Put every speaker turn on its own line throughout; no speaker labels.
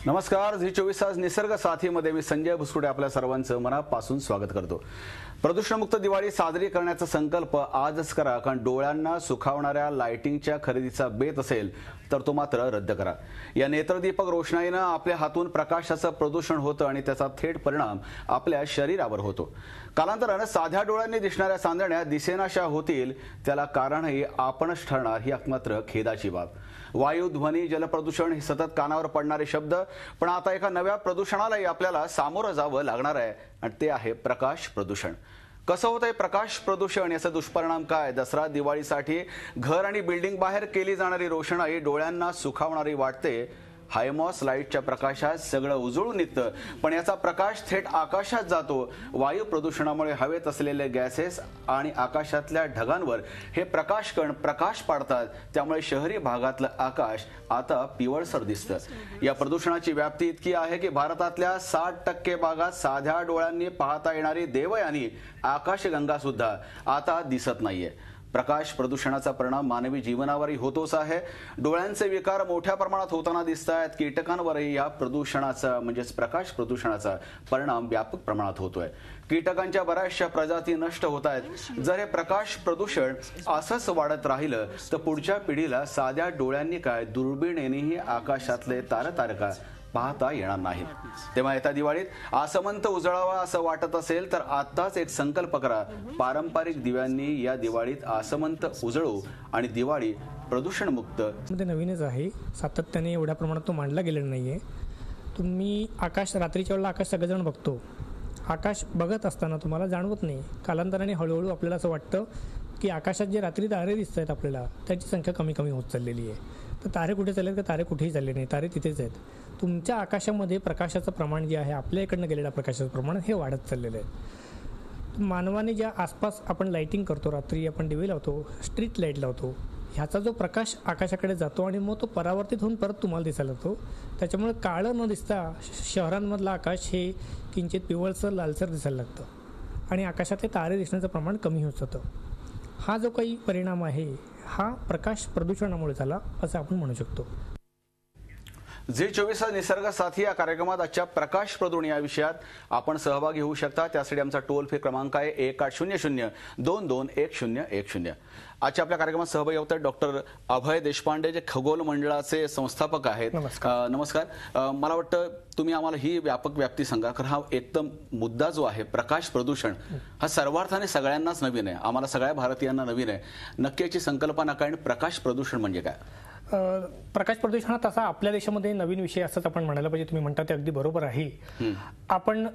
नमस्कार, झी 24 तास निसर्ग साथीमध्ये मी संजय भुसकुडे आपल्या सर्वांचं मनापासून स्वागत करतो। प्रदूषणमुक्त दिवाळी साजरी करण्याचा संकल्प आजच करा, कारण डोळ्यांना सुखावणाऱ्या लाइटिंगच्या खरेदीचा बेत असेल तर तो मात्र रद्द करा। या नेत्रदीपक रोषणाईनं आपल्या हातून प्रकाशाचं प्रदूषण होतं आणि त्याचा थेट परिणाम आपल्या शरीरावर होतो। कालांतरानं साध्या डोळ्यांनी दिसणाऱ्या चांदण्या दिसेनाशा होतील, त्याला कारणही आपणच ठरणार ही मात्र खेदाची बाब। वायू, ध्वनी, जलप्रदूषण हे सतत कानावर पडणारे शब्द, पण आता एका नव्या प्रदूषणालाही आपल्याला सामोरं जावं लागणार आहे आणि ते आहे प्रकाश प्रदूषण। कसं होतंय प्रकाश प्रदूषण, याचे दुष्परिणाम काय? दसरा दिवाळीसाठी घर आणि बिल्डिंग बाहेर केली जाणारी रोषणाई डोळ्यांना सुखावणारी वाटते। हायमॉस लाईटच्या प्रकाशात सगळं उजळून निघतं, पण याचा प्रकाश थेट आकाशात जातो। वायू प्रदूषणामुळे हवेत असलेले गॅसेस आणि आकाशातल्या ढगांवर हे प्रकाश कण प्रकाश पाडतात, त्यामुळे शहरी भागातलं आकाश आता पिवळसर दिसतं। या प्रदूषणाची व्याप्ती इतकी आहे की भारतातल्या 60% भागात साध्या डोळ्यांनी पाहता येणारी देवयानी आकाशगंगा सुद्धा आता दिसत नाहीये। प्रकाश प्रदूषणाचा परिणाम मानवी जीवनावरही होतोच आहे। डोळ्यांचे विकार मोठ्या प्रमाणात होताना दिसत आहेत। कीटकांवरही या प्रदूषणाचा म्हणजेच प्रकाश प्रदूषणाचा परिणाम व्यापक प्रमाणात होतोय। कीटकांच्या बऱ्याचशा प्रजाती नष्ट होत आहेत। जर हे प्रकाश प्रदूषण असंच वाढत राहिलं तर पुढच्या पिढीला साध्या डोळ्यांनी काय, दुर्बिणीनेही आकाशातले तारतारका पाहता येणार नाहीत। तेव्हा येत्या दिवाळीत आसमंत उजळावा असं वाटत असेल तर आत्ताच एक संकल्प करा, पारंपरिक दिव्यांनी या दिवाळीत आसमंत उजळू आणि दिवाळी प्रदूषण मुक्त।
ते नवीनच आहे, सातत्याने एवढ्या प्रमाणात तो मांडला गेलेला नाहीये। तुम्ही आकाश रात्रीच्या वेळेला आकाश सगळेजण बघतो, आकाश बघत असताना तुम्हाला जाणवत नाही। कालांतराने हळूहळू आपल्याला असं वाटतं की आकाशात जे रात्री तारे दिसत आहेत आपल्याला, त्याची संख्या कमी कमी होत चाललेली आहे। तर तारे कुठे चालले का? तारे कुठेही चालले नाही, तारे तिथेच आहेत। तुमच्या आकाशामध्ये प्रकाशाचं प्रमाण जे आहे, आपल्या इकडनं गेलेल्या प्रकाशाचं प्रमाण हे वाढत चाललेलं आहे। मानवाने ज्या आसपास आपण लाइटिंग करतो, रात्री आपण दिवे लावतो, स्ट्रीट लाईट लावतो, ह्याचा जो प्रकाश आकाशाकडे जातो आणि मग तो परावर्तित होऊन परत तुम्हाला दिसायला लागतो। त्याच्यामुळे काळं न दिसता शहरांमधलं आकाश हे किंचित पिवळसर लालसर दिसायला लागतं आणि आकाशातले तारे दिसण्याचं प्रमाण कमी होत जातं। हा जो काही परिणाम आहे हा प्रकाश प्रदूषणामुळे झाला असं आपण म्हणू शकतो।
झी 24 निसर्ग साथी या कार्यक्रमात आजच्या प्रकाश प्रदूषण या विषयात आपण सहभागी होऊ शकता। त्यासाठी आमचा टोल फ्री क्रमांक आहे 1800-221010। आजच्या आपल्या कार्यक्रमात सहभागी होत आहेत डॉक्टर अभय देशपांडे, जे खगोल मंडळाचे संस्थापक आहेत। नमस्कार। मला वाटतं तुम्ही आम्हाला ही व्यापक व्याप्ती सांगा, कारण हा एकदम मुद्दा जो आहे प्रकाश प्रदूषण हा सर्वार्थाने सगळ्यांनाच नवीन आहे, आम्हाला सगळ्या भारतीयांना नवीन आहे। नक्की याची संकल्पना काय आणि प्रकाश प्रदूषण म्हणजे काय?
प्रकाश प्रदूषण हा तसा आपल्या देशामध्ये नवीन विषय असंच आपण म्हणायला पाहिजे। तुम्ही म्हणता ते अगदी बरोबर आहे। आपण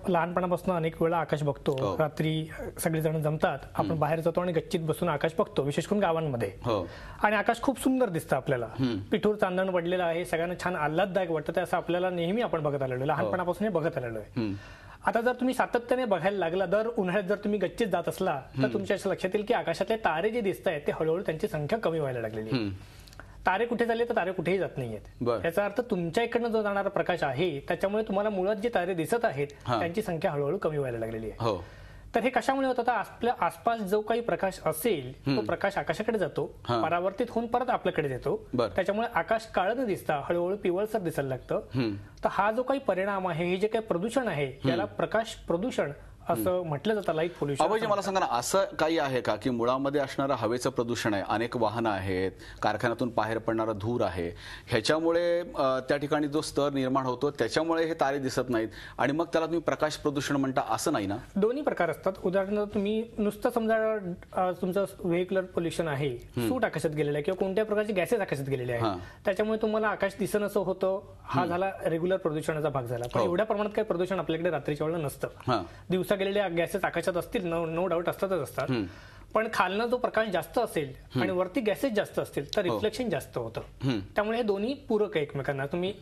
लहानपणापासून अनेक वेळा आकाश बघतो, रात्री सगळेजण जमतात, आपण बाहेर जातो आणि गच्चीत बसून आकाश बघतो, विशेष करून गावांमध्ये, आणि आकाश खूप सुंदर दिसतं आपल्याला। पिठूर चांदण पडलेलं आहे, सगळ्यांना छान आल्हाददायक वाटतं, ते असं आपल्याला नेहमी आपण बघत आलेलो, लहानपणापासून हे बघत आलेलो आहे। आता जर तुम्ही सातत्याने बघायला लागला, दर उन्हाळ्यात जर तुम्ही गच्चीत जात असला तर तुमच्या लक्षात येईल की आकाशातले तारे जे दिसत आहेत ते हळूहळू त्यांची संख्या कमी व्हायला लागलेली आहे। तारे कुठे चालले तर तारे कुठेही जात नाहीयेत। याचा अर्थ तुमच्या इकडनं जो जाणारा प्रकाश आहे त्याच्यामुळे तुम्हाला मुळात जे तारे दिसत आहेत त्यांची संख्या हळूहळू कमी व्हायला लागलेली आहे। तर हे कशामुळे होतं? तर आपल्या आसपास जो काही प्रकाश असेल तो प्रकाश आकाशाकडे जातो, परावर्तित होऊन परत आपल्याकडे येतो, त्याच्यामुळे आकाश काळं न दिसता हळूहळू पिवळसर दिसायला लागतं। तर हा जो काही परिणाम आहे, हे जे काही प्रदूषण आहे याला प्रकाश प्रदूषण असं म्हटलं जातं, लाईट पोल्युशन।
अभयजी, मला सांगा ना, असं काही आहे का की मुळामध्ये असणारं हवेचं प्रदूषण आहे, अनेक वाहनं आहेत, कारखान्यातून बाहेर पडणारा धूर आहे, ह्याच्यामुळे त्या ठिकाणी जो स्तर निर्माण होतो त्याच्यामुळे हे तारे दिसत नाहीत आणि मग त्याला तुम्ही प्रकाश प्रदूषण म्हणता, असं नाही ना?
दोन्ही प्रकार असतात। उदाहरणार्थ तुम्ही नुसतं समजा तुमचं व्हेहिक्युलर पोल्युशन आहे, सूट आकाशात गेलेलं आहे किंवा कोणत्या प्रकारचे गॅसेस आकाशात गेलेले आहेत, त्याच्यामुळे तुम्हाला आकाश दिसणं होतं, हा झाला रेग्युलर प्रदूषणाचा भाग झाला। पण एवढ्या प्रमाणात काही प्रदूषण आपल्याकडे रात्रीच्या वेळेला नसतं। दिवसा गेलेले गॅसेस आकाशात असतील, नो डाऊट असतातच असतात, पण खालनं जो प्रकाश जास्त असेल आणि वरती गॅसेस जास्त असतील तर रिफ्लेक्शन जास्त होतं। त्यामुळे हे दोन्ही पूरक आहे एकमेकांना। तुम्ही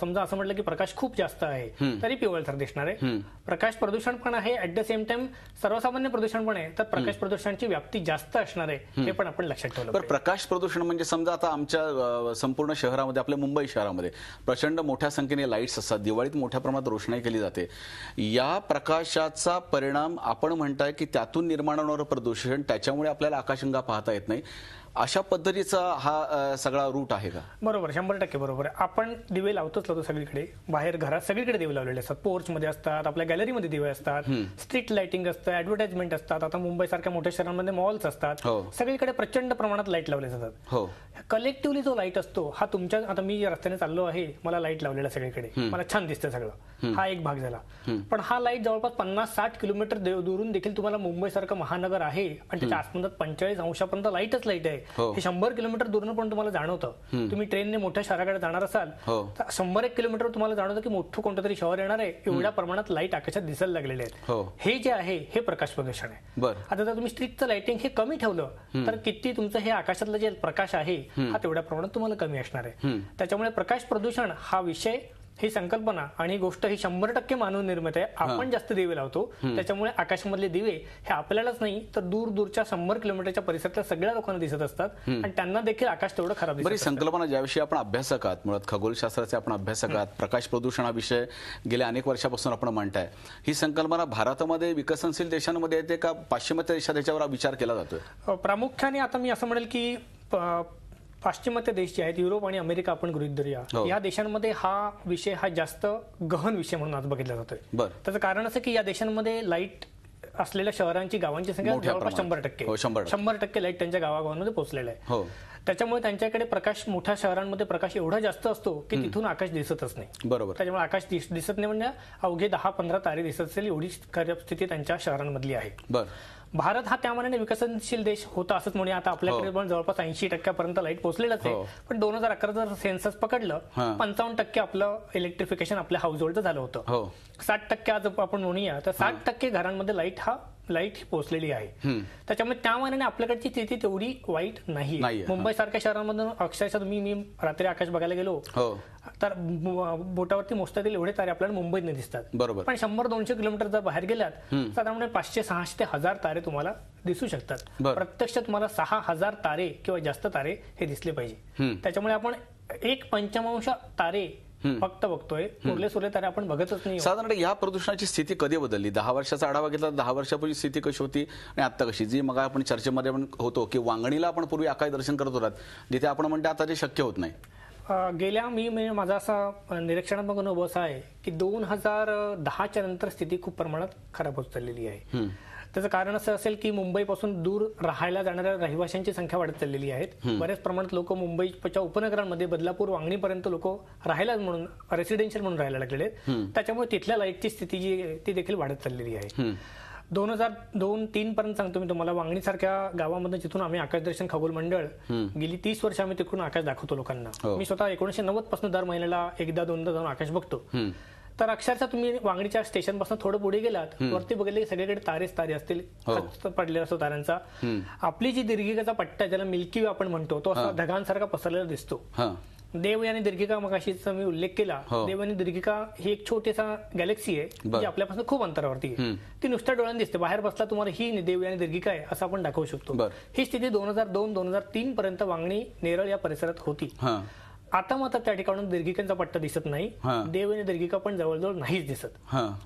समजा असं म्हटलं की प्रकाश खूप जास्त आहे तरी पिवळसर दिसणार आहे, प्रकाश प्रदूषण पण आहे, ऍट द सेम टाइम सर्वसामान्य प्रदूषण पण आहे. तर प्रकाश प्रदूषणाची व्याप्ती जास्त असणार आहे हे पण आपण लक्षात ठेवलं
पण प्रकाश प्रदूषण म्हणजे समजा आता आमच्या संपूर्ण शहरामध्ये, आपल्या मुंबई शहरामध्ये प्रचंड मोठ्या संख्येने लाईट्स असतात, दिवाळीत मोठ्या प्रमाणात रोषणाई केली जाते. या प्रकाशाचा परिणाम आपण म्हणताय की त्यातून निर्माण होणारं प्रदूषण, त्याच्यामुळे आपल्याला आकाशगंगा पाहता येत नाही, अशा पद्धतीचा हा सगळा रूट आहे का?
बरोबर, 100% बरोबर. आपण दिवे लावतो सगळीकडे, बाहेर घरात सगळीकडे दिवे लावलेले असतात, पोर्च मध्ये असतात, आपल्या गॅलरीमध्ये दिवे असतात, स्ट्रीट लाइटिंग असतं, ऍडव्हर्टाइजमेंट असतात. आता मुंबई सारख्या मोठ्या शहरांमध्ये मॉल्स असतात, सगळीकडे प्रचंड प्रमाणात लाईट लावले जातात. कलेक्टिव्हली जो लाईट असतो हा तुमच्या, आता मी रस्त्याने चाललो आहे, मला लाईट लावलेला सगळीकडे, मला छान दिसतं सगळं, हा एक भाग झाला. पण हा लाईट जवळपास 50-60 किलोमीटर दूरून देखील तुम्हाला मुंबई सारखं महानगर आहे आणि त्याच्या आसपास 45 अंशापर्यंत लाईटच लाईट आहे. हे 100 किलोमीटर दूरनं पण तुम्हाला जाणवतं. तुम्ही ट्रेनने मोठ्या शहराकडे जाणार असाल तर 100-1 किलोमीटर तुम्हाला जाणवतं की मोठं कोणतं तरी शहर येणार आहे, एवढ्या प्रमाणात लाईट आकाशात दिसायला लागलेले आहेत. हे जे आहे हे प्रकाश प्रदूषण आहे. आता जर तुम्ही स्ट्रीटचं लाइटिंग हे कमी ठेवलं तर किती तुमचं हे आकाशातलं जे प्रकाश आहे हा तेवढ्या प्रमाणात तुम्हाला कमी असणार आहे. त्याच्यामुळे प्रकाश प्रदूषण हा विषय, ही संकल्पना आणि ही गोष्ट ही 100% मानव निर्मित आहे. आपण जास्त दिवे लावतो, त्याच्यामुळे आकाशामधले दिवे हे आपल्यालाच नाही तर दूर दूरच्या 100 किलोमीटरच्या परिसरातल्या सगळ्या लोकांना दिसत असतात आणि त्यांना देखील आकाश तेवढं खराब दिसतं.
बरी संकल्पना, ज्याविषयी आपण अभ्यासक आहात, मुळात खगोलशास्त्राचे आपण अभ्यासक आहात, प्रकाश प्रदूषण हा विषय गेल्या अनेक वर्षापासून आपण म्हणताय. ही संकल्पना भारतामध्ये विकसनशील देशांमध्ये येते का पाश्चिमात्य देशात याच्यावर विचार केला जातोय?
प्रामुख्याने आता मी असं म्हणेल की पाश्चिमात्य देश जे आहेत, युरोप आणि अमेरिका आपण गृहीत धरूया, या देशांमध्ये हा विषय हा जास्त गहन विषय म्हणून आज बघितला जातोय. त्याचं कारण असं की या देशांमध्ये लाईट असलेल्या शहरांची, गावांची संख्या जवळपास 100% लाईट त्यांच्या गावागावांमध्ये पोहोचलेला आहे. त्याच्यामुळे त्यांच्याकडे प्रकाश, मोठ्या शहरांमध्ये प्रकाश एवढा जास्त असतो की तिथून आकाश दिसतच नाही.
बरोबर.
त्याच्यामुळे आकाश दिसत नाही म्हणजे अवघे 10-15 तारे दिसत असेल एवढी खराब स्थिती त्यांच्या शहरांमधली आहे. भारत हा त्या मानाने विकसनशील देश होता असंच म्हणूया. आता आपल्याकडे पण जवळपास 80% लाईट पोहोचलेलंच आहे. पण 2011 जर सेन्सस पकडलं, 55% आपलं इलेक्ट्रिफिकेशन आपल्या हाऊस होल्डचं झालं होतं. 60% आज आपण म्हणूया तर 60% घरांमध्ये लाईट पोहोचलेली आहे. त्याच्यामुळे त्या मानाने आपल्याकडची स्थिती तेवढी वाईट नाही. मुंबई सारख्या शहरांमधून अक्षरशः मी रात्री आकाश बघायला गेलो तर बोटावरती मोजता येतील एवढे तारे आपल्याला मुंबईत नाही दिसतात. पण 100-200 किलोमीटर जर बाहेर गेलात साधारण 500-600 ते 1000 तारे तुम्हाला दिसू शकतात. प्रत्यक्ष तुम्हाला 6000 तारे किंवा जास्त तारे हे दिसले पाहिजे. त्याच्यामुळे आपण 1/5 तारे फक्त बघतोय, उरले सुरले तारे आपण बघतच नाही.
साधारण या प्रदूषणाची स्थिती कधी बदलली? 10 वर्षाचा आढावा घेतला, 10 वर्षापूर्वी स्थिती कशी होती आणि आता कशी? जी मग आपण चर्चेमध्ये पण होतो की वांगणीला आपण पूर्वी आकाश दर्शन करत होतात, जिथे आपण म्हणतो आता ते शक्य होत नाही.
गेल्या माझा असा निरीक्षणात्मक अनुभव असा आहे की 2010च्या नंतर स्थिती खूप प्रमाणात खराब होत चाललेली आहे. त्याचं कारण असं असेल की मुंबईपासून दूर राहायला जाणाऱ्या रहिवाशांची संख्या वाढत चाललेली आहे. बऱ्याच प्रमाणात लोक मुंबईच्या उपनगरांमध्ये, बदलापूर, वांगणीपर्यंत लोक राहायला म्हणून, रेसिडेन्शियल म्हणून राहायला लागलेले आहेत. त्याच्यामुळे तिथल्या लाईटची स्थिती जी ती देखील वाढत चाललेली आहे. 2002-3 पर्यंत सांगतो मी तुम्हाला, वांगणीसारख्या गावामध्ये जिथून आम्ही आकाशदर्शन खगोल मंडळ गेली 30 वर्ष आम्ही तिकडून आकाश दाखवतो लोकांना. मी स्वतः 1990 पासून दर महिन्याला 1-2दा जाऊन आकाश बघतो. तर अक्षरशः तुम्ही वांगणीच्या स्टेशन पासून थोडं पुढे गेलात, वरती बघितले की सगळीकडे तारेच तारे असतील, पडलेला असतो ताऱ्यांचा. आपली जी दीर्घिकेचा पट्टा, ज्याला मिल्की वे आपण म्हणतो, तो असा ढगांसारखा पसरलेला दिसतो. देव आणि दीर्घिका मगाशीचा मी उल्लेख केला. देव आणि दीर्घिका ही एक छोटीसा गॅलेक्सी आहे जी आपल्यापासून खूप अंतरावरती आहे. ती नुसत्या डोळ्यांनी दिसते, बाहेर बसला तुम्हाला ही देव आणि दीर्घिका आहे असं आपण दाखवू शकतो. ही स्थिती 2002-2003 पर्यंत वांगणी, नेरळ या परिसरात होती. आता मात्र त्या ठिकाणून दीर्घिकांचा पट्टा दिसत नाही, देव आणि दीर्घिका पण जवळजवळ नाहीच दिसत.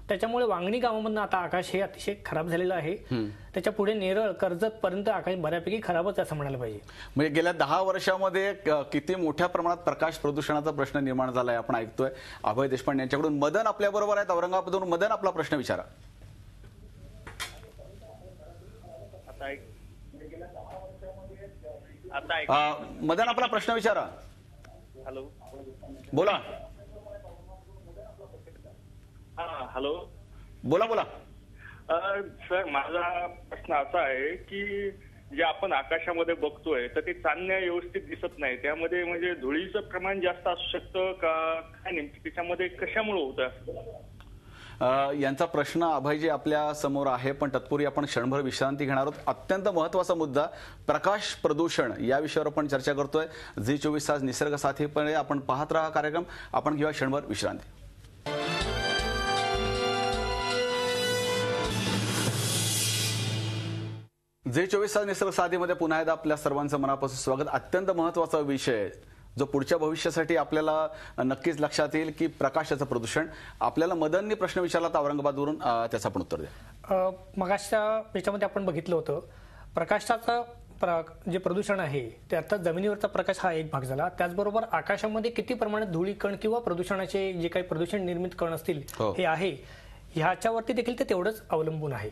त्याच्यामुळे वांगणी गावामधून आता आकाश हे अतिशय खराब झालेलं आहे. त्याच्या पुढे नेरळ, कर्जत पर्यंत आकाश बऱ्यापैकी खराबच असं म्हणायला पाहिजे.
म्हणजे गेल्या 10 वर्षामध्ये किती मोठ्या प्रमाणात प्रकाश प्रदूषणाचा प्रश्न निर्माण झालाय आपण ऐकतोय. अभय देशपांडे यांच्याकडून. मदन आपल्या बरोबर आहेत औरंगाबादवरून. मदन, आपला प्रश्न विचारा. मदन, आपला प्रश्न विचारा.
हॅलो,
बोला.
हॅलो,
बोला.
सर, माझा प्रश्न असा आहे की जे आपण आकाशामध्ये बघतोय तर ते चांदण्या व्यवस्थित दिसत नाही. त्यामध्ये म्हणजे धुळीचं प्रमाण जास्त असू शकतं का, काय नेमकी त्याच्यामध्ये कशामुळे होतं?
यांचा प्रश्न अभयजी आपल्या समोर आहे, पण तत्पूर्वी आपण क्षणभर विश्रांती घेणार आहोत. अत्यंत महत्वाचा मुद्दा प्रकाश प्रदूषण या विषयावर आपण चर्चा करतोय. झी24 तास निसर्ग साथीपणे आपण पाहत राहा कार्यक्रम. आपण घेऊया क्षणभर विश्रांती. जे 24 तास निसर्ग साधीमध्ये पुन्हा एकदा आपल्या सर्वांचं मनापासून स्वागत. अत्यंत महत्वाचा विषय जो पुढच्या भविष्यासाठी आपल्याला नक्कीच लक्षात येईल की प्रकाशाचं प्रदूषण. आपल्याला मदननी प्रश्न विचारला तर औरंगाबादवरून त्याचं आपण उत्तर द्या.
मगाच्या याच्यामध्ये आपण बघितलं होतं प्रकाशाचं जे प्रदूषण आहे ते अर्थात जमिनीवरचा प्रकाश हा एक भाग झाला. त्याचबरोबर आकाशामध्ये किती प्रमाणात धुळी कण किंवा प्रदूषणाचे जे काही प्रदूषण निर्मित कण असतील हे आहे ह्याच्यावरती देखील ते तेवढंच अवलंबून आहे.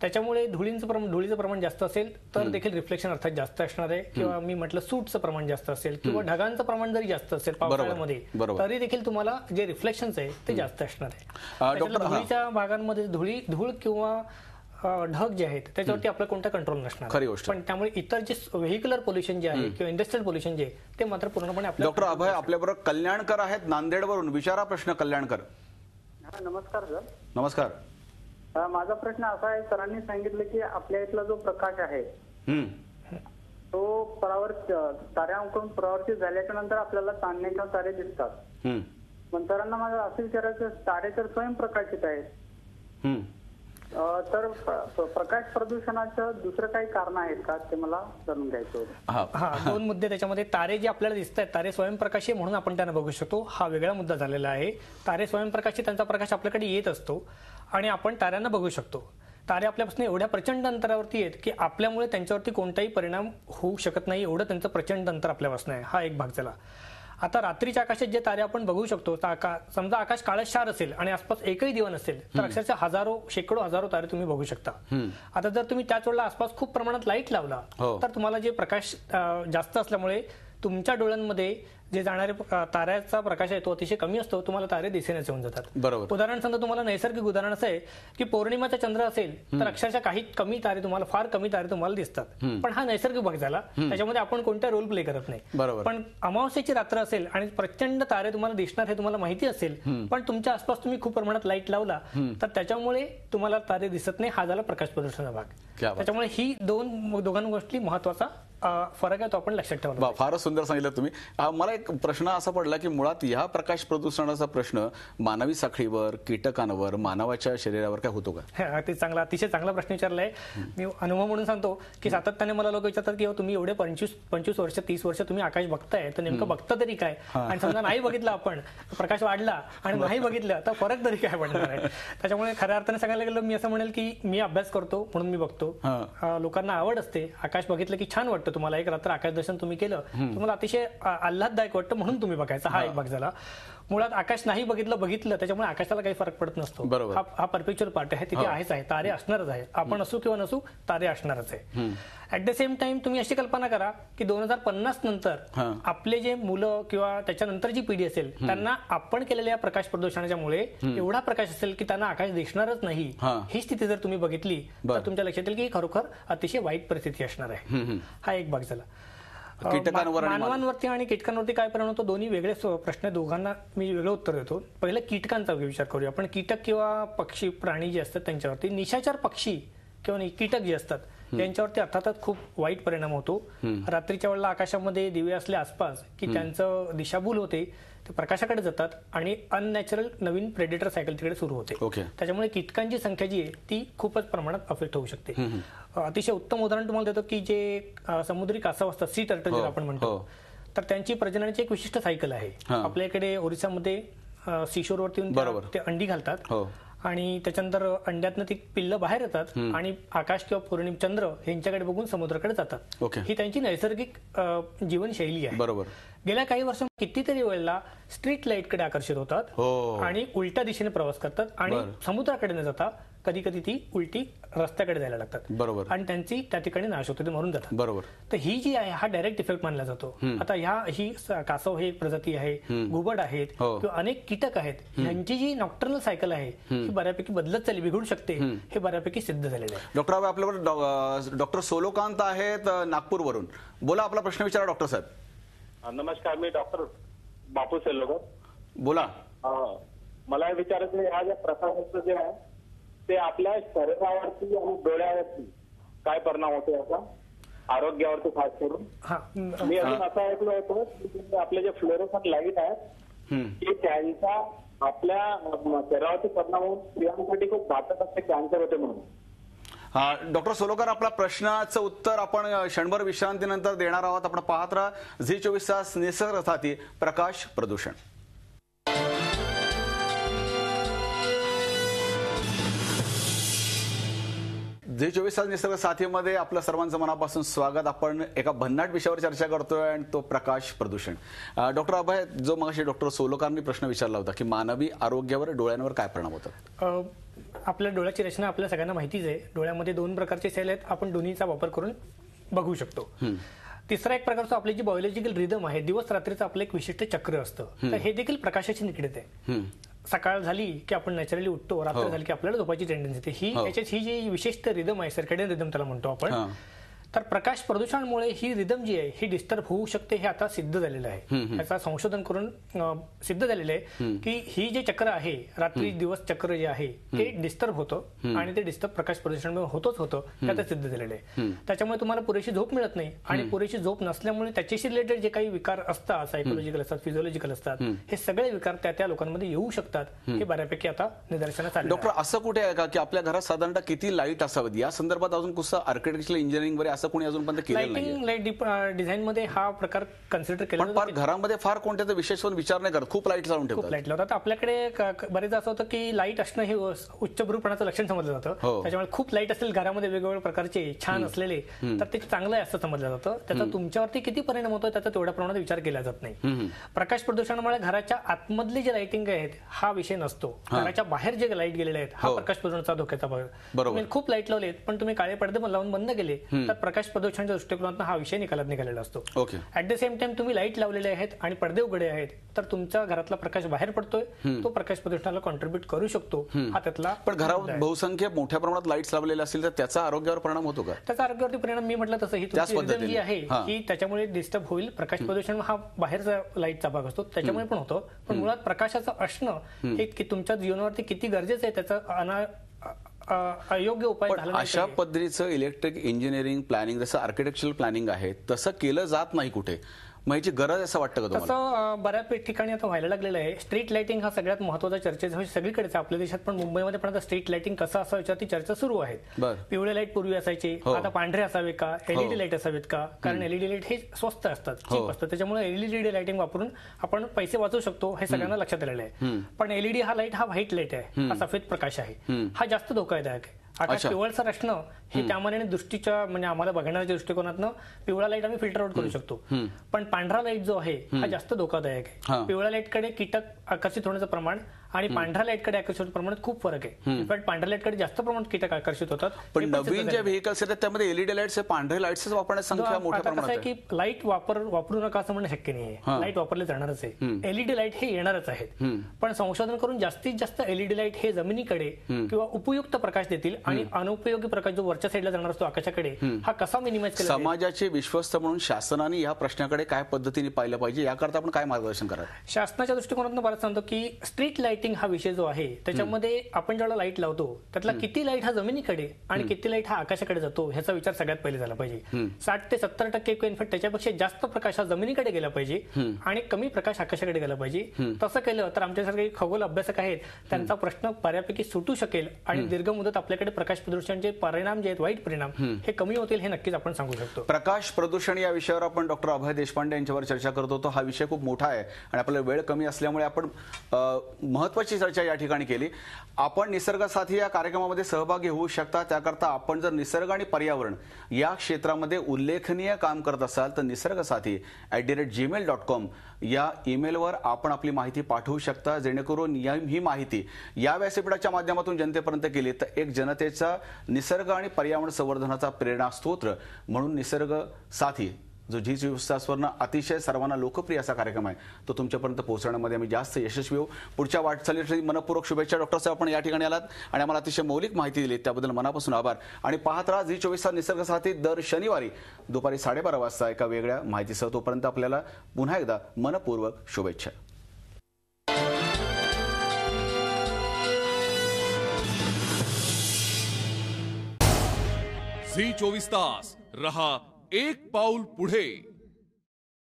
त्याच्यामुळे धुळीचं प्रमाण जास्त असेल तर देखील रिफ्लेक्शन अर्थात जास्त असणार आहे, किंवा मी म्हटलं सूटचं प्रमाण जास्त असेल किंवा ढगांचं प्रमाण जरी जास्त असेल पावसाळ्यामध्ये तरी देखील तुम्हाला जे रिफ्लेक्शन्स आहे ते जास्त असणार आहे. धुळीच्या भागांमध्ये धूळ किंवा ढग जे आहेत त्याच्यावरती आपलं कोणता कंट्रोल नसणार.
खरी गोष्ट.
पण त्यामुळे इतर जे व्हेहिक्युलर पोल्युशन जे आहे किंवा इंडस्ट्रियल पोल्युशन जे ते मात्र पूर्णपणे आपल्या.
डॉक्टर अभय आपल्याबरोबर कल्याणकर आहेत नांदेडवरून. विचारा प्रश्न कल्याणकर.
नमस्कार सर.
नमस्कार.
माझा प्रश्न असा आहे, सरांनी सांगितलं की आपल्या इथला जो प्रकाश आहे तो ताऱ्यांकडून परावर्तित झाल्याच्या नंतर आपल्याला चांदणे किंवा तारे दिसतात. पण सरांना माझं असं विचारायचं, तारे तर स्वयंप्रकाशित आहेत तर प्रकाश प्रदूषणाचं दुसरं काही कारण आहेत का ते मला जाणून घ्यायचं होतं.
हा दोन मुद्दे त्याच्यामध्ये. तारे जे आपल्याला दिसत आहेत तारे स्वयंप्रकाशी म्हणून आपण त्यांना बघू शकतो, हा वेगळा मुद्दा झालेला आहे. तारे स्वयंप्रकाशी त्यांचा प्रकाश आपल्याकडे येत असतो आणि आपण ताऱ्यांना बघू शकतो. तारे आपल्यापासून एवढ्या प्रचंड अंतरावरती आहेत की आपल्यामुळे त्यांच्यावरती कोणताही परिणाम होऊ शकत नाही, एवढं त्यांचं प्रचंड अंतर आपल्यापासून आहे. हा एक भाग झाला. आता रात्रीच्या आकाशात जे तारे आपण बघू शकतो, समजा आकाश काळशार असेल आणि आसपास एकही दिवा नसेल तर अक्षरशः शेकडो हजारो तारे तुम्ही बघू शकता. आता जर तुम्ही त्याच वेळेला आसपास खूप प्रमाणात लाईट लावला तर तुम्हाला जे प्रकाश जास्त असल्यामुळे तुमच्या डोळ्यांमध्ये जे जाणारे ताऱ्याचा प्रकाश आहे तो अतिशय कमी असतो, तुम्हाला तारे दिसेनाचे होऊन जातात.
बरोबर.
उदाहरण समजा तुम्हाला नैसर्गिक उदाहरण असं आहे की पौर्णिमाचा चंद्र असेल तर अक्षरशः काही कमी तारे तुम्हाला फार कमी तारे तुम्हाला दिसतात. पण हा नैसर्गिक भाग झाला, त्याच्यामध्ये आपण कोणत्या रोल प्ले करत नाही. पण अमावस्येची रात्र असेल आणि प्रचंड तारे तुम्हाला दिसणार हे तुम्हाला माहिती असेल, पण तुमच्या आसपास तुम्ही खूप प्रमाणात लाईट लावला तर त्याच्यामुळे तुम्हाला तारे दिसत नाही. हा झाला प्रकाश प्रदूषणाचा भाग. त्याच्यामुळे ही दोघां गोष्टी महत्वाचा फरक आहे तो आपण लक्षात ठेवला.
फारच सुंदर सांगितलं तुम्ही. मला एक प्रश्न असा पडला की मुळात ह्या प्रकाश प्रदूषणाचा प्रश्न मानवी साखळीवर, कीटकांवर, मानवाच्या शरीरावर काय होतो का?
ते अतिशय चांगला प्रश्न विचारलाय. मी अनुभव म्हणून सांगतो की सातत्याने मला लोक विचारतात की तुम्ही एवढे 25 वर्ष 30 वर्ष तुम्ही आकाश बघताय तर नेमकं बघता तरी काय, आणि समजा नाही बघितलं आपण, प्रकाश वाढला आणि नाही बघितलं तर फरक तरी काय पडणार आहे. त्याच्यामुळे खऱ्या अर्थाने सांगायला गेलं मी असं म्हणेल की मी अभ्यास करतो म्हणून मी बघतो. लोकांना आवड असते, आकाश बघितलं की छान वाटतं, तुम्हाला एक रात्र आकाश दर्शन तुम्ही केलं तुम्हाला अतिशय आल्हाददायक वाटतं म्हणून तुम्ही बघायचा. हा एक भाग झाला. मुळात आकाश नाही बघितलं त्याच्यामुळे आकाशाला काही फरक पडत नसतो. हा परपेच्युअल पार्ट आहे, तिथे आहेच आहे, तारे असणारच आहे. आपण असू किंवा नसू तारे असणारच आहे. ऍट द सेम टाइम तुम्ही अशी कल्पना करा की 2050 नंतर आपले जे मुलं किंवा त्याच्यानंतर जी पिढी असेल त्यांना आपण केलेल्या प्रकाश प्रदूषणाच्यामुळे एवढा प्रकाश असेल की त्यांना आकाश दिसणारच नाही. ही स्थिती जर तुम्ही बघितली तर तुमच्या लक्षात येईल की खरोखर अतिशय वाईट परिस्थिती असणार आहे. हा एक भाग झाला. मानवांवरती आणि कीटकांवरती काय परिणाम होतो, दोन्ही वेगळे प्रश्न, दोघांना मी वेगळं उत्तर देतो. पहिलं कीटकांचा विचार करूया आपण. कीटक किंवा पक्षी प्राणी जे असतात त्यांच्यावरती, निशाचर पक्षी किंवा कीटक जे असतात यांच्यावरती अर्थातच खूप वाईट परिणाम होतो. रात्रीच्या वेळेला आकाशामध्ये दिवे असले आसपास की त्यांचं दिशाभूल होते, ते प्रकाशाकडे जातात आणि अननॅचरल नवीन प्रेडेटर सायकल तिकडे सुरू होते. त्याच्यामुळे कीटकांची संख्या जी आहे ती खूपच प्रमाणात अफेक्ट होऊ शकते. अतिशय उत्तम उदाहरण तुम्हाला देतो की जे समुद्री कासव असतात, सी टर्टल जे आपण म्हणतो, तर त्यांची प्रजननाची एक विशिष्ट सायकल आहे. आपल्याकडे ओरिसामध्ये सीशोरवरती ते अंडी घालतात आणि त्याच्यानंतर अंड्यातनं ती पिल्लं बाहेर येतात आणि आकाश किंवा पौर्णिम चंद्र यांच्याकडे बघून समुद्राकडे जातात. ही त्यांची नैसर्गिक जीवनशैली आहे. गेल्या काही वर्षांत कितीतरी वेळेला स्ट्रीट लाईटकडे आकर्षित होतात आणि उलट्या दिशेने प्रवास करतात आणि समुद्राकडे न जाता कधी कधी ती उलटी रस्त्याकडे जायला लागतात आणि त्यांची त्या ठिकाणी नाश होतो, ते मरून जातात. तर ही जी आहे हा डायरेक्ट इफेक्ट मानला जातो. आता ही कासव ही एक प्रजाती आहे, घुबड आहेत किंवा अनेक कीटक आहेत, यांची जी नॉक्टर्नल सायकल आहे ही बऱ्यापैकी बदलत चालली, बिघडू शकते, हे बऱ्यापैकी सिद्ध झालेलं आहे.
डॉक्टर आपल्याबरोबर डॉक्टर सोलोकांत आहेत नागपूरवरून. बोला, आपला प्रश्न विचारा डॉक्टर साहेब.
नमस्कार, मी डॉक्टर बापू सेलोगर.
बोला.
मला विचारायचं, ह्या ज्या प्रकाशाचं जे आहे ते आपल्या शरीरावरती आणि डोळ्यावरती काय परिणाम होतो याचा, आरोग्यावरती खास करून. मी अजून असं ऐकलं होतं की आपले जे फ्लोरोसंट लाईट आहेत की त्यांचा आपल्या शरीरावरती परिणाम होऊन स्त्रियांसाठी खूप घातक असते, कॅन्सर होते म्हणून.
डॉक्टर सोलोकर, आपला प्रश्नाचं उत्तर आपण क्षणभर विश्रांतीनंतर देणार आहोत. आपण पाहत राहा झी 24 तास निसर्ग साथी प्रकाश प्रदूषण. झी 24 तास निसर्ग साथीमध्ये आपलं सर्वांचं मनापासून स्वागत. आपण एका भन्नाट विषयावर चर्चा करतोय आणि तो प्रकाश प्रदूषण. डॉक्टर अभय, जो मगाशी डॉक्टर सोलोकरांनी प्रश्न विचारला होता की मानवी आरोग्यावर डोळ्यांवर काय परिणाम होतात.
आपल्या डोळ्याची रचना आपल्या सगळ्यांना माहितीच आहे. डोळ्यामध्ये 2 प्रकारचे सेल आहेत. आपण दोन्हीचा वापर करून बघू शकतो. तिसरा एक प्रकारचा आपली जी बायोलॉजिकल रिदम आहे, दिवस रात्रीचं आपलं एक विशिष्ट चक्र असतं, तर हे देखील प्रकाशाशी निगडीत आहे. सकाळ झाली की आपण नॅचरली उठतो, रात्र झाली की आपल्याला झोपायची टेंडन्सी येते. ही जी विशिष्ट रिदम आहे, सर्केडियन रिदम त्याला म्हणतो आपण, तर प्रकाश प्रदूषणामुळे ही रिदम जी आहे ही डिस्टर्ब होऊ शकते. हे आता सिद्ध झालेलं आहे. याचा संशोधन करून सिद्ध झालेलं आहे की ही जे चक्र आहे, रात्री दिवस चक्र जे आहे ते डिस्टर्ब होतं आणि ते डिस्टर्ब प्रकाश प्रदूषणामुळे होतं. हे आता सिद्ध झालेलं आहे. त्याच्यामुळे तुम्हाला पुरेशी झोप मिळत नाही आणि पुरेशी झोप नसल्यामुळे त्याच्याशी रिलेटेड जे काही विकार असतात, सायकोलॉजिकल असतात, फिजिओलॉजिकल असतात, हे सगळे विकार त्या लोकांमध्ये येऊ शकतात. हे बऱ्यापैकी आता निदर्शनास आले.
डॉक्टर, असं कुठे आहे का की आपल्या घरात साधारणतः किती लाईट असावेत या संदर्भात अजून कुठं आर्किटेक्चरल इंजिनिअरिंग वगैरे असं कोणी अजूनपर्यंत केलेलं नाही.
लाईट डिझाईन मध्ये हा प्रकार कन्सिडर केला जातो.
पण घरामध्ये फार कोणत्याचा विशेष विचार नाही करत, खूप लाईट लावून ठेवतात.
खूप लाईट लावतात. आपल्याकडे बरेच असं होतं की लाईट असणं हे उच्चभ्रूपणाचं लक्षण समजलं जातं. त्याच्यामुळे खूप लाईट असेल घरामध्ये वेगवेगळ्या प्रकारचे छान असलेले तर ते चांगलं आहे असं समजलं जातं. त्याचा तुमच्यावरती किती परिणाम होतो त्याचा तेवढ्या प्रमाणात विचार केला जात नाही. प्रकाश प्रदूषणामुळे घराच्या आतमधली जे लाईटिंग आहेत हा विषय नसतो. घराच्या बाहेर जे लाईट गेलेले आहेत हा प्रकाश प्रदूषणाचा धोक्याचा भाग. तुम्ही खूप लाईट लावलेत पण तुम्ही काळे पडदे लावून बंद केले तर प्रकाश प्रदूषणाच्या दृष्टिकोनातून हा विषय निकालात निघालेला असतो. ऍट द सेम टाइम तुम्ही लाईट लावलेले आहेत आणि पडदे उघडे आहेत तर तुमच्या घरातला प्रकाश बाहेर पडतोय, तो प्रकाश प्रदूषणाला कॉन्ट्रीब्युट करू शकतो. हा त्यातला.
पण घरात बहुसंख्य मोठ्या प्रमाणात लाईट्स लावलेले असतील तर त्याचा आरोग्यावर परिणाम होतो का?
त्याचा आरोग्यावरती परिणाम मी म्हटलं तसं ही तुमची जी आहे ही त्याच्यामुळे डिस्टर्ब होईल. प्रकाश प्रदूषण हा बाहेरचा लाईटचा भाग असतो त्याच्यामुळे पण होतो. पण मुळात प्रकाशाचं असणं हे की तुमच्या जीवनावरती किती गरजेचं आहे त्याचा अयोग्य उपाय झाला नाही.
अशा पद्धतीचं इलेक्ट्रिक इंजिनिअरिंग प्लॅनिंग जसं आर्किटेक्चरल प्लॅनिंग आहे तसं केलं जात नाही कुठे. मग याची गरज असं वाटतं का तुम्हाला?
तसं बऱ्याच ठिकाणी आता व्हायला लागलेलं आहे. स्ट्रीट लाइटिंग हा सगळ्यात महत्त्वाचा चर्चेचा सगळीकडेच आपल्या देशात पण मुंबईमध्ये पण आता स्ट्रीट लाइटिंग कसं असं याच्यावरती चर्चा सुरू आहे. पिवळे लाईट पूर्वी असायचे, आता पांढरे असावे का, एलईडी लाईट असावेत का? कारण एलईडी लाईट हे स्वस्त असतात, चीप असतात, त्याच्यामुळे एलईडी लाइटिंग वापरून आपण पैसे वाचवू शकतो हे सगळ्यांना लक्षात आलेलं आहे. पण एलईडी हा लाईट हा व्हाईट लाईट आहे, हा सफेद प्रकाश आहे, हा जास्त धोकादायक आहे. आकाश पिवळसर असणं हे त्यामानाने दृष्टीच्या म्हणजे आम्हाला बघण्याच्या दृष्टिकोनातनं पिवळा लाईट आम्ही फिल्टर आउट करू शकतो. पण पांढरा लाईट जो आहे हा जास्त धोकादायक आहे. पिवळ्या लाईटकडे कीटक आकर्षित होण्याचं प्रमाण आणि पांढऱ्या लाईटकडे आकर्षित होण्याचं प्रमाणात खूप फरक आहे. इनफॅक्ट पांढऱ्या लाईटकडे जास्त प्रमाणात कीटक आकर्षित होतात.
पण नवीन जे व्हेकल्स आहेत त्यामध्ये एलईडी लाईट्स पांढरे लाईट्स वापरण्याची संख्या मोठ्या प्रमाणात आहे.
की लाईट वापरू नका असं म्हणणं शक्य नाहीये. लाईट वापरले जाणारच आहे. एलईडी लाईट हे येणारच आहेत. पण संशोधन करून जास्तीत जास्त एलईडी लाईट हे जमिनीकडे किंवा उपयुक्त प्रकाश देतील आणि अनुपयोगी प्रकाश जो वरच्या साईडला जाणार असतो आकाशाकडे हा कसा मिनिमाइज केला.
समाजाचे विश्वस्त म्हणून शासनाने या प्रश्नाकडे काय पद्धतीने पाहिलं पाहिजे याकरता आपण काय मार्गदर्शन कराल?
शासनाच्या दृष्टिकोनातून बरंच सांगतो की स्ट्रीट लाइटिंग हा विषय जो आहे त्याच्यामध्ये आपण ज्याला लाईट लावतो त्यातला किती लाईट हा जमिनीकडे आणि किती लाईट हा आकाशाकडे जातो ह्याचा विचार सगळ्यात पहिले झाला पाहिजे. 60 ते 70% इनफॅक्ट त्याच्यापेक्षा जास्त प्रकाश हा जमिनीकडे गेला पाहिजे आणि कमी प्रकाश आकाशाकडे गेला पाहिजे. तसं केलं तर आमच्यासारखे खगोल अभ्यासक आहेत त्यांचा प्रश्न बऱ्यापैकी सुटू शकेल आणि दीर्घ मुदत आपल्याकडे प्रकाश प्रदूषणाचे परिणाम जे आहेत वाईट परिणाम हे कमी होतील हे नक्कीच आपण सांगू शकतो.
प्रकाश प्रदूषण या विषयावर आपण डॉक्टर अभय देशपांडे यांच्यावर चर्चा करत होतो. हा विषय खूप मोठा आहे आणि आपला वेळ कमी असल्यामुळे आपण महत्वाची चर्चा या ठिकाणी केली. आपण निसर्ग साथी या कार्यक्रमामध्ये सहभागी होऊ शकता. त्याकरता आपण जर निसर्ग आणि पर्यावरण या क्षेत्रामध्ये उल्लेखनीय काम करत असाल तर nisarsathy@gmail.com या ईमेलवर आपण आपली माहिती पाठवू शकता. जेणेकरून ही माहिती या व्यासपीठाच्या माध्यमातून जनतेपर्यंत केली तर एक जनतेचा निसर्ग आणि पर्यावरण संवर्धनाचा प्रेरणास्त्रोत म्हणून निसर्ग साथी जो झी 24 तासवरनं अतिशय सर्वांना लोकप्रिय असा कार्यक्रम आहे तो तुमच्यापर्यंत पोहोचवण्यामध्ये आम्ही जास्त यशस्वी होऊ. पुढच्या वाटचालीसाठी मनपूर्वक शुभेच्छा. डॉक्टर साहेब आपण या ठिकाणी आलात आणि आम्हाला अतिशय मौलिक माहिती दिली त्याबद्दल मनापासून आभार. आणि पाहत राहा झी 24 तास निसर्ग साथी दर शनिवारी दुपारी 12:30 वाजता एका वेगळ्या माहितीसह. तोपर्यंत आपल्याला पुन्हा एकदा मनपूर्वक शुभेच्छा.
झी 24 तास रहा एक पाऊल पुढे.